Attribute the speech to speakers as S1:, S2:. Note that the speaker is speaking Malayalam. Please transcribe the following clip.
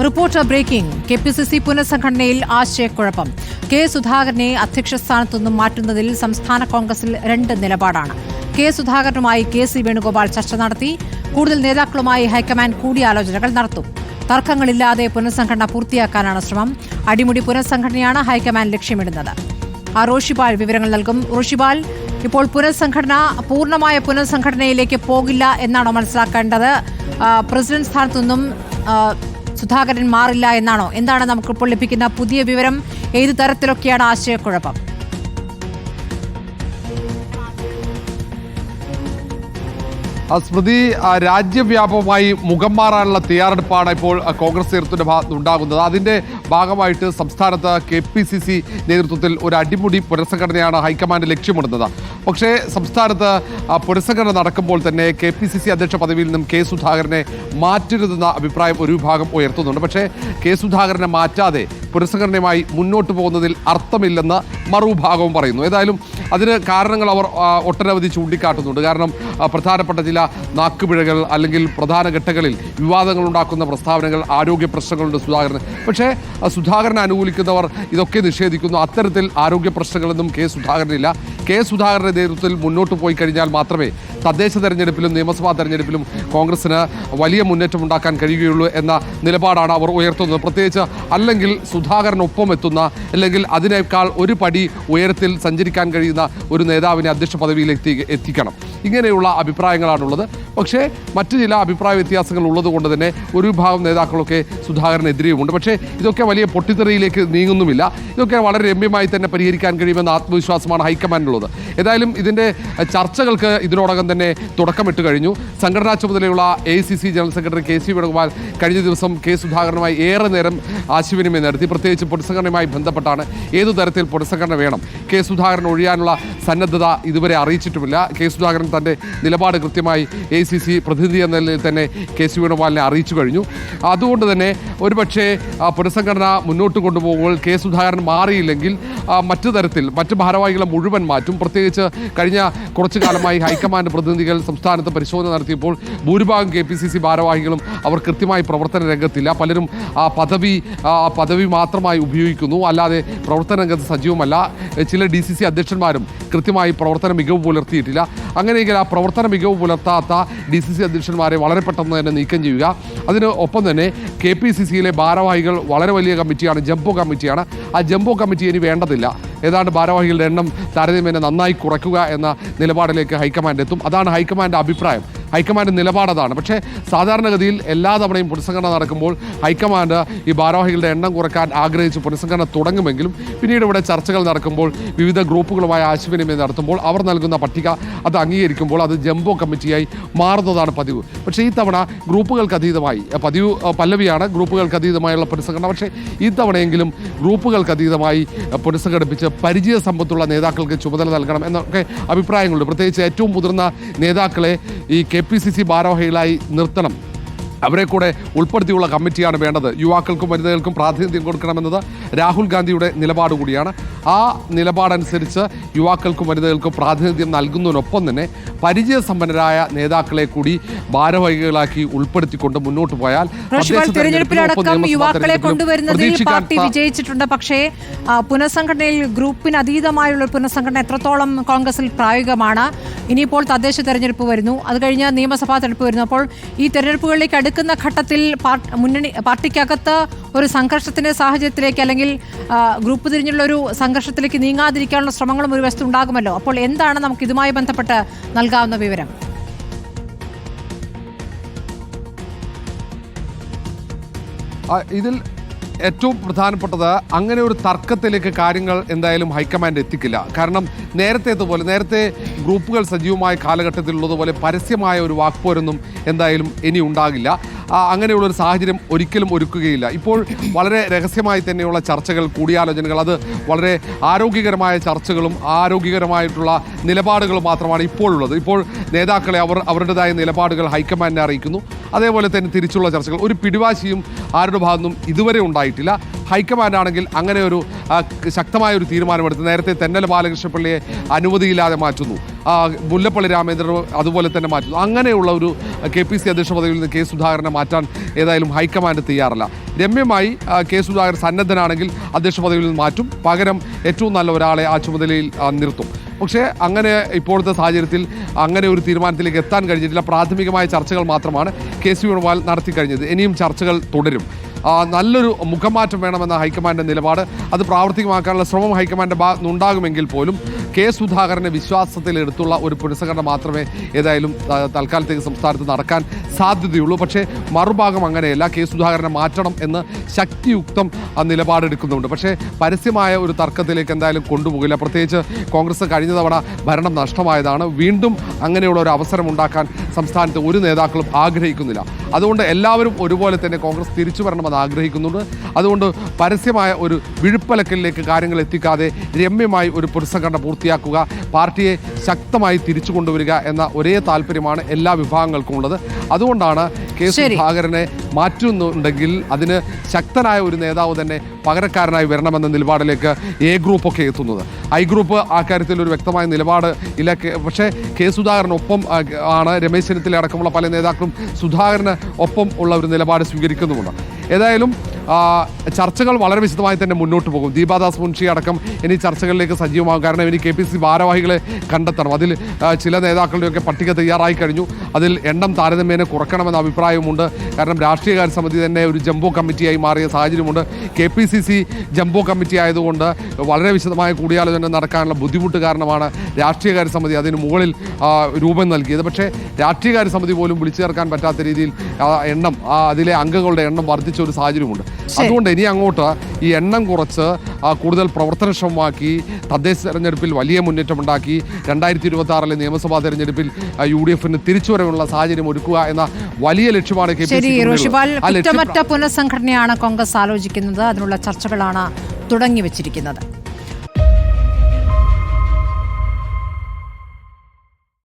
S1: Reporter breaking. കെപിസിസി പുനഃസംഘടനയിൽ ആശയക്കുഴപ്പം. കെ സുധാകരനെ അധ്യക്ഷ സ്ഥാനത്തു നിന്നും മാറ്റുന്നതിൽ സംസ്ഥാന കോൺഗ്രസിൽ രണ്ട് നിലപാടാണ്. K സുധാകരനുമായി K C. വേണുഗോപാൽ ചർച്ച നടത്തി. കൂടുതൽ നേതാക്കളുമായി ഹൈക്കമാൻഡ് കൂടിയാലോചനകൾ നടത്തും. തർക്കങ്ങളില്ലാതെ പുനഃസംഘടന പൂർത്തിയാക്കാനാണ് ശ്രമം. അടിമുടി പുനഃസംഘടനയാണ് ഹൈക്കമാൻഡ് ലക്ഷ്യമിടുന്നത്. റോഷിപാൽ വിവരങ്ങൾ നൽകും. റോഷിപാൽ, ഇപ്പോൾ പൂർണ്ണമായ പുനഃസംഘടനയിലേക്ക് പോകില്ല എന്നാണോ മനസ്സിലാക്കേണ്ടത്? പ്രസിഡന്റ് സ്ഥാനത്തു നിന്നും സുധാകരൻ മാറില്ല എന്നാണോ? എന്താണ് നമുക്കിപ്പോൾ ലഭിക്കുന്ന പുതിയ വിവരം? ഏത് തരത്തിലൊക്കെയാണ് ആശയക്കുഴപ്പം?
S2: സ്മൃതി, രാജ്യവ്യാപകമായി മുഖം മാറാനുള്ള തയ്യാറെടുപ്പാണ് ഇപ്പോൾ കോൺഗ്രസ് നേതൃത്വത്തിന്റെ ഭാഗത്ത് ഉണ്ടാകുന്നത്. അതിന്റെ ഭാഗമായിട്ട് സംസ്ഥാനത്ത് കെപിസിസി നേതൃത്വത്തിൽ ഒരു അടിമുടി പുനഃസംഘടനയാണ് ഹൈക്കമാൻഡ് ലക്ഷ്യമിടുന്നത്. പക്ഷേ സംസ്ഥാനത്ത് പുനഃസംഘടന നടക്കുമ്പോൾ തന്നെ കെപിസിസി അധ്യക്ഷ പദവിയിൽ നിന്നും കെ സുധാകരനെ മാറ്റരുതെന്ന അഭിപ്രായം ഒരു വിഭാഗം ഉയർത്തുന്നുണ്ട്. പക്ഷേ കെ സുധാകരനെ മാറ്റാതെ പുനഃസംഘടനയുമായി മുന്നോട്ട് പോകുന്നതിൽ അർത്ഥമില്ലെന്ന് മറുവിഭാഗവും പറയുന്നു. ഏതായാലും അതിന് കാരണങ്ങൾ അവർ ഒട്ടനവധി ചൂണ്ടിക്കാട്ടുന്നുണ്ട്. കാരണം പ്രധാനപ്പെട്ട ചില നാക്കുപിഴകൾ അല്ലെങ്കിൽ പ്രധാന ഘട്ടങ്ങളിൽ വിവാദങ്ങൾ ഉണ്ടാക്കുന്ന പ്രസ്താവനകൾ, ആരോഗ്യ പ്രശ്നങ്ങളുണ്ട് സുധാകരന്. പക്ഷേ സുധാകരനെ അനുകൂലിക്കുന്നവർ ഇതൊക്കെ നിഷേധിക്കുന്നു. അത്തരത്തിൽ ആരോഗ്യ പ്രശ്നങ്ങളൊന്നും കെ സുധാകരനില്ല. കെ സുധാകരന്റെ നേതൃത്വത്തിൽ മുന്നോട്ട് പോയി കഴിഞ്ഞാൽ മാത്രമേ തദ്ദേശ തെരഞ്ഞെടുപ്പിലും നിയമസഭാ തെരഞ്ഞെടുപ്പിലും കോൺഗ്രസിന് വലിയ മുന്നേറ്റം ഉണ്ടാക്കാൻ കഴിയുകയുള്ളൂ എന്ന നിലപാടാണ് അവർ ഉയർത്തുന്നത്. പ്രത്യേകിച്ച് അല്ലെങ്കിൽ സുധാകരനൊപ്പം എത്തുന്ന അല്ലെങ്കിൽ അതിനേക്കാൾ ഒരു പടി ഉയരത്തിൽ സഞ്ചരിക്കാൻ കഴിയുന്ന ഒരു നേതാവിനെ അധ്യക്ഷ പദവിയിലേക്ക് എത്തിക്കണം. ഇങ്ങനെയുള്ള അഭിപ്രായങ്ങളാണുള്ളത്. പക്ഷേ മറ്റു ചില അഭിപ്രായ വ്യത്യാസങ്ങൾ ഉള്ളതുകൊണ്ട് തന്നെ ഒരു വിഭാഗം നേതാക്കളൊക്കെ സുധാകരനെതിരെയുമുണ്ട്. പക്ഷേ ഇതൊക്കെ വലിയ പൊട്ടിത്തെറിയിലേക്ക് നീങ്ങുന്നുമില്ല. ഇതൊക്കെ വളരെ രമ്യമായി തന്നെ പരിഹരിക്കാൻ കഴിയുമെന്ന ആത്മവിശ്വാസമാണ് ഹൈക്കമാൻഡിനുള്ളത്. ഏതായാലും ഇതിൻ്റെ ചർച്ചകൾക്ക് ഇതിനോടകം തന്നെ തുടക്കമിട്ട് കഴിഞ്ഞു. സംഘടനാ ചുമതലയുള്ള AICC general secretary K C. Venugopal കഴിഞ്ഞ ദിവസം കെ സുധാകരനുമായി ഏറെ നേരം ആശയവിനിമയം നടത്തി. പ്രത്യേകിച്ച് പുനഃസംഘടനയുമായി ബന്ധപ്പെട്ടാണ്. ഏതു തരത്തിൽ പുനഃസംഘടന വേണം, കെ സുധാകരൻ ഒഴിയാനുള്ള സന്നദ്ധത ഇതുവരെ അറിയിച്ചിട്ടുമില്ല. കെ സുധാകരൻ തൻ്റെ നിലപാട് കൃത്യമായി AICC പ്രതിനിധി എന്ന നിലയിൽ തന്നെ കെ.സി. വേണുഗോപാലിനെ അറിയിച്ചു കഴിഞ്ഞു. അതുകൊണ്ട് തന്നെ ഒരുപക്ഷേ പുനഃസംഘടന മുന്നോട്ട് കൊണ്ടുപോകുമ്പോൾ കെ സുധാകരൻ മാറിയില്ലെങ്കിൽ മറ്റു ഭാരവാഹികളെ മുഴുവൻ മാറ്റും. പ്രത്യേകിച്ച് കഴിഞ്ഞ കുറച്ചു കാലമായി ഹൈക്കമാൻഡ് പ്രതിനിധികൾ സംസ്ഥാനത്ത് പരിശോധന നടത്തിയപ്പോൾ ഭൂരിഭാഗം KPCC ഭാരവാഹികളും അവർ കൃത്യമായി പ്രവർത്തന രംഗത്തില്ല. പലരും പദവി മാത്രമായി ഉപയോഗിക്കുന്നു, അല്ലാതെ പ്രവർത്തന രംഗത്ത് സജീവമല്ല. ചില DCC അധ്യക്ഷന്മാരും കൃത്യമായി പ്രവർത്തന മികവ് പുലർത്തിയിട്ടില്ല. അങ്ങനെയെങ്കിൽ ആ പ്രവർത്തന മികവ് പുലർത്താത്ത DCC അധ്യക്ഷന്മാരെ വളരെ പെട്ടെന്ന് തന്നെ നീക്കം ചെയ്യുക. അതിന് ഒപ്പം തന്നെ KPCCയിലെ ഭാരവാഹികൾ വളരെ വലിയ കമ്മിറ്റിയാണ്, ജംബോ കമ്മിറ്റിയാണ്. ആ ജംബോ കമ്മിറ്റി ഇനി വേണ്ടതില്ല. ഏതാണ്ട് ഭാരവാഹികളുടെ എണ്ണം താരതമ്യേന നന്നായി കുറയ്ക്കുക എന്ന നിലപാടിലേക്ക് ഹൈക്കമാൻഡ് എത്തും. അതാണ് ഹൈക്കമാൻഡ് അഭിപ്രായം, ഹൈക്കമാൻഡ് നിലപാടതാണ്. പക്ഷേ സാധാരണഗതിയിൽ എല്ലാ തവണയും പുനഃസംഘടന നടക്കുമ്പോൾ ഹൈക്കമാൻഡ് ഈ ഭാരവാഹികളുടെ എണ്ണം കുറയ്ക്കാൻ ആഗ്രഹിച്ച് പുനഃസംഘടന തുടങ്ങുമെങ്കിലും പിന്നീട് ഇവിടെ ചർച്ചകൾ നടക്കുമ്പോൾ വിവിധ ഗ്രൂപ്പുകളുമായി ആശയവിനിമയം നടത്തുമ്പോൾ അവർ നൽകുന്ന പട്ടിക അത് അംഗീകരിക്കുമ്പോൾ അത് ജംബോ കമ്മിറ്റിയായി മാറുന്നതാണ് പതിവ്. പക്ഷേ ഈ തവണ ഗ്രൂപ്പുകൾക്ക് അതീതമായി, പതിവ് പല്ലവിയാണ് ഗ്രൂപ്പുകൾക്ക് അതീതമായുള്ള പുനഃസംഘടന. പക്ഷേ ഈ തവണയെങ്കിലും ഗ്രൂപ്പുകൾക്ക് അതീതമായി പുനഃസംഘടിപ്പിച്ച് പരിചയ സമ്പത്തുള്ള നേതാക്കൾക്ക് ചുമതല നൽകണം എന്നൊക്കെ അഭിപ്രായങ്ങളുണ്ട്. പ്രത്യേകിച്ച് ഏറ്റവും മുതിർന്ന നേതാക്കളെ ഈ KPCC ഭാരവാഹികളായി നിർത്തണം, അവരെ കൂടെ ഉൾപ്പെടുത്തിയുള്ള കമ്മിറ്റിയാണ് വേണ്ടത്. യുവാക്കൾക്കും വനിതകൾക്കും പ്രാതിനിധ്യം കൊടുക്കണമെന്നത് രാഹുൽ ഗാന്ധിയുടെ നിലപാട് കൂടിയാണ്. ആ നിലപാടനുസരിച്ച് യുവാക്കൾക്കും വനിതകൾക്കും പ്രാതിനിധ്യം നൽകുന്നതിനൊപ്പം തന്നെ പരിചയസമ്പന്നരായ നേതാക്കളെ കൂടി ഭാരവാഹികളാക്കി ഉൾപ്പെടുത്തിക്കൊണ്ട് മുന്നോട്ട് പോയാൽ
S1: തെരഞ്ഞെടുപ്പിലടക്കം യുവാക്കളെ കൊണ്ടുവരുന്നതിൽ പാർട്ടി വിജയിച്ചിട്ടുണ്ട്. പക്ഷേ പുനഃസംഘടനയിൽ ഗ്രൂപ്പിന് അതീതമായുള്ള പുനഃസംഘടന എത്രത്തോളം കോൺഗ്രസിൽ പ്രായോഗികമാണ്? ഇനിയിപ്പോൾ തദ്ദേശ തെരഞ്ഞെടുപ്പ് വരുന്നു, അത് കഴിഞ്ഞ് നിയമസഭാ തെരഞ്ഞെടുപ്പ് വരുന്നു. അപ്പോൾ ഈ തെരഞ്ഞെടുപ്പുകളിലേക്ക് അടുക്കുന്ന ഘട്ടത്തിൽ പാർട്ടിക്കകത്ത് ഒരു സംഘർഷത്തിന്റെ സാഹചര്യത്തിലേക്ക് അല്ലെങ്കിൽ ഗ്രൂപ്പ് തിരിഞ്ഞുള്ള ഒരു സംഘർഷത്തിലേക്ക് നീങ്ങാതിരിക്കാനുള്ള ശ്രമങ്ങളും ഒരു വശത്ത് ഉണ്ടാകുമല്ലോ. അപ്പോൾ എന്താണ് നമുക്ക് ഇതുമായി ബന്ധപ്പെട്ട് നൽകാവുന്ന വിവരം?
S2: ഇതിൽ ഏറ്റവും പ്രധാനപ്പെട്ടത് അങ്ങനെ ഒരു തർക്കത്തിലേക്ക് കാര്യങ്ങൾ എന്തായാലും ഹൈക്കമാൻഡ് എത്തിക്കില്ല. കാരണം നേരത്തെ ഗ്രൂപ്പുകൾ സജീവമായ കാലഘട്ടത്തിലുള്ളതുപോലെ പരസ്യമായ ഒരു വാക്പോരൊന്നും എന്തായാലും ഇനി ഉണ്ടാകില്ല. അങ്ങനെയുള്ളൊരു സാഹചര്യം ഒരിക്കലും ഒരുക്കുകയില്ല. ഇപ്പോൾ വളരെ രഹസ്യമായി തന്നെയുള്ള ചർച്ചകൾ, കൂടിയാലോചനകൾ, അത് വളരെ ആരോഗ്യകരമായ ചർച്ചകളും ആരോഗ്യകരമായിട്ടുള്ള നിലപാടുകളും മാത്രമാണ് ഇപ്പോഴുള്ളത്. ഇപ്പോൾ നേതാക്കളെ അവരുടേതായ നിലപാടുകൾ ഹൈക്കമാൻഡിനെ അറിയിക്കുന്നു. അതേപോലെ തന്നെ തിരിച്ചുള്ള ചർച്ചകൾ, ഒരു പിടിവാശിയും ആരുടെ ഭാഗത്തുനിന്നും ഇതുവരെ ഉണ്ടായിട്ടില്ല. ഹൈക്കമാൻഡ് ആണെങ്കിൽ അങ്ങനെ ഒരു ശക്തമായ ഒരു തീരുമാനമെടുത്ത് നേരത്തെ തെന്നല ബാലകൃഷ്ണപിള്ളയെ അനുമതിയില്ലാതെ മാറ്റുന്നു, മുല്ലപ്പള്ളി രാമചന്ദ്രൻ അതുപോലെ തന്നെ മാറ്റുന്നു. അങ്ങനെയുള്ള ഒരു KPCC അധ്യക്ഷ പദവിയിൽ നിന്ന് കെ സുധാകരനെ മാറ്റാൻ ഏതായാലും ഹൈക്കമാൻഡ് തയ്യാറല്ല. രമ്യമായി കെ സുധാകരൻ സന്നദ്ധനാണെങ്കിൽ അധ്യക്ഷ പദവിയിൽ നിന്ന് മാറ്റും, പകരം ഏറ്റവും നല്ല ഒരാളെ ആ ചുമതലയിൽ നിർത്തും. പക്ഷേ അങ്ങനെ ഇപ്പോഴത്തെ സാഹചര്യത്തിൽ അങ്ങനെ ഒരു തീരുമാനത്തിലേക്ക് എത്താൻ കഴിഞ്ഞിട്ടില്ല. പ്രാഥമികമായ ചർച്ചകൾ മാത്രമാണ് KC വേണുഗോപാൽ നടത്തി കഴിഞ്ഞത്. ഇനിയും ചർച്ചകൾ തുടരും. നല്ലൊരു മുഖമാറ്റം വേണമെന്ന ഹൈക്കമാൻഡിൻ്റെ നിലപാട്, അത് പ്രാവർത്തികമാക്കാനുള്ള ശ്രമം ഹൈക്കമാൻഡിൻ്റെ ഭാഗത്തുനിന്നുണ്ടാകുമെങ്കിൽ പോലും കെ സുധാകരനെ വിശ്വാസത്തിലെടുത്തുള്ള ഒരു പുനഃസംഘടന മാത്രമേ ഏതായാലും തൽക്കാലത്തേക്ക് സംസ്ഥാനത്ത് നടക്കാൻ സാധ്യതയുള്ളൂ. പക്ഷേ മറുഭാഗം അങ്ങനെയല്ല, കെ സുധാകരനെ മാറ്റണം എന്ന് ശക്തിയുക്തം നിലപാടെടുക്കുന്നുണ്ട്. പക്ഷേ പരസ്യമായ ഒരു തർക്കത്തിലേക്ക് എന്തായാലും കൊണ്ടുപോകില്ല. പ്രത്യേകിച്ച് കോൺഗ്രസ് കഴിഞ്ഞ തവണ ഭരണം നഷ്ടമായതാണ്. വീണ്ടും അങ്ങനെയുള്ള ഒരു അവസരം ഉണ്ടാക്കാൻ സംസ്ഥാനത്ത് ഒരു നേതാക്കളും ആഗ്രഹിക്കുന്നില്ല. അതുകൊണ്ട് എല്ലാവരും ഒരുപോലെ തന്നെ കോൺഗ്രസ് തിരിച്ചു വരണമെന്ന് ആഗ്രഹിക്കുന്നുണ്ട്. അതുകൊണ്ട് പരസ്യമായ ഒരു വിഴുപ്പലക്കലിലേക്ക് കാര്യങ്ങൾ എത്തിക്കാതെ രമ്യമായി ഒരു പുനഃസംഘടന പൂർത്തിയാക്കുക, പാർട്ടിയെ ശക്തമായി തിരിച്ചു കൊണ്ടുവരിക എന്ന ഒരേ താല്പര്യമാണ് എല്ലാ വിഭാഗങ്ങൾക്കും ഉള്ളത്. അതുകൊണ്ടാണ് കെ സുധാകരനെ മാറ്റുന്നുണ്ടെങ്കിൽ അതിന് ശക്തനായ ഒരു നേതാവ് തന്നെ പകരക്കാരനായി വരണമെന്ന നിലപാടിലേക്ക് എ ഗ്രൂപ്പ് ഒക്കെ എത്തുന്നത്. ഐ ഗ്രൂപ്പ് ആ കാര്യത്തിൽ ഒരു വ്യക്തമായ നിലപാട് ഇല്ല. പക്ഷേ കെ സുധാകരനൊപ്പം ആണ് രമേശ് ചെന്നിത്തല അടക്കമുള്ള പല നേതാക്കളും സുധാകരന് ഒപ്പം ഉള്ള ഒരു നിലപാട് സ്വീകരിക്കുന്നുമുണ്ട്. ഏതായാലും ചർച്ചകൾ വളരെ വിശദമായി തന്നെ മുന്നോട്ട് പോകും. ദീപാദാസ് മുൻഷി അടക്കം ഇനി ചർച്ചകളിലേക്ക് സജീവമാകും. കാരണം ഇനി KPCC ഭാരവാഹികളെ കണ്ടെത്തണം. അതിൽ ചില നേതാക്കളുടെയൊക്കെ പട്ടിക തയ്യാറായി കഴിഞ്ഞു. അതിൽ എണ്ണം താരതമ്യേന കുറയ്ക്കണമെന്ന അഭിപ്രായമുണ്ട്. കാരണം രാഷ്ട്രീയകാര്യ സമിതി തന്നെ ഒരു ജംബോ കമ്മിറ്റിയായി മാറിയ സാഹചര്യമുണ്ട്. KPCC ജംബോ കമ്മിറ്റി ആയതുകൊണ്ട് വളരെ വിശദമായ കൂടിയാലോചന നടക്കാനുള്ള ബുദ്ധിമുട്ട് കാരണമാണ് രാഷ്ട്രീയകാര്യ സമിതി അതിന് മുകളിൽ രൂപം നൽകിയത്. പക്ഷേ രാഷ്ട്രീയകാര്യ സമിതി പോലും വിളിച്ചു ചേർക്കാൻ പറ്റാത്ത രീതിയിൽ എണ്ണം അതിലെ അംഗങ്ങളുടെ എണ്ണം വർദ്ധിച്ച ഒരു സാഹചര്യമുണ്ട്. അതുകൊണ്ട് ഇനി അങ്ങോട്ട് ഈ എണ്ണം കുറച്ച് കൂടുതൽ പ്രവർത്തനക്ഷമമാക്കി തദ്ദേശ തെരഞ്ഞെടുപ്പിൽ വലിയ മുന്നേറ്റമുണ്ടാക്കി 2026 നിയമസഭാ തെരഞ്ഞെടുപ്പിൽ UDFന് തിരിച്ചുവരവുള്ള സാഹചര്യം ഒരുക്കുക എന്ന വലിയ ലക്ഷ്യമാണ്
S1: പുനഃസംഘടനയാണ് കോൺഗ്രസ് ആലോചിക്കുന്നത്. അതിനുള്ള ചർച്ചകളാണ് തുടങ്ങി വെച്ചിരിക്കുന്നത്.